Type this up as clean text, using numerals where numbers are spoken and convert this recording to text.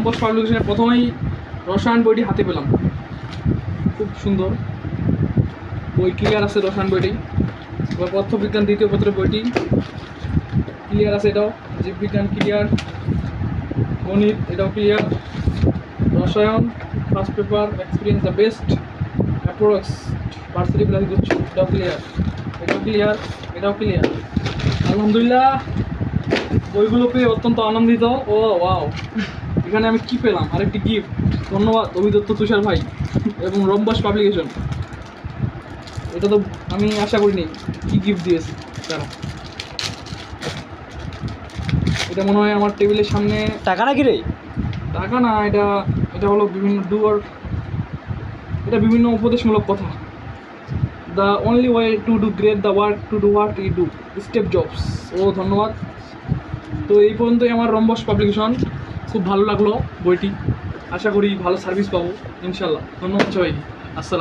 Rhombus পাবলিকেশনের প্রথমেই রসায়ন বইটি হাতে পেলাম, খুব সুন্দর বই, ক্লিয়ার আছে রসায়ন বইটি। এবার পদার্থবিজ্ঞান দ্বিতীয় পত্রের বইটি ক্লিয়ার আছে, এটাও জীববিজ্ঞান ক্লিয়ার, গণিত এটাও ক্লিয়ার, রসায়ন first paper experience the best approach varsity plus গুচ্ছ এটাও ক্লিয়ার, এটাও ক্লিয়ার, এটাও ক্লিয়ার। আলহামদুলিল্লাহ বইগুলো পেয়ে অত্যন্ত আনন্দিত। ও ওয়াও, এখানে আমি কি পেলাম, আরেকটি গিফট। ধন্যবাদ অভিদত্ত তুষার ভাই এবং রম্বস পাবলিকেশন। এটা তো আমি আশা করিনি, কি গিফট দিয়েছে তারা। এটা মনে হয় আমার টেবিলের সামনে। টাকা নাকি রে? টাকা না, এটা এটা হলো বিভিন্ন এটা বিভিন্ন উপদেশমূলক কথা। The only way to do great the work to do what you do, Steve Jobs. ও ধন্যবাদ। তো এই পর্যন্তই আমার রম্বস পাবলিকেশন। খুব ভালো লাগলো বইটি, আশা করি ভালো সার্ভিস পাবো ইনশাল্লাহ। ধন্যবাদ সবাইকে, আসসালাম।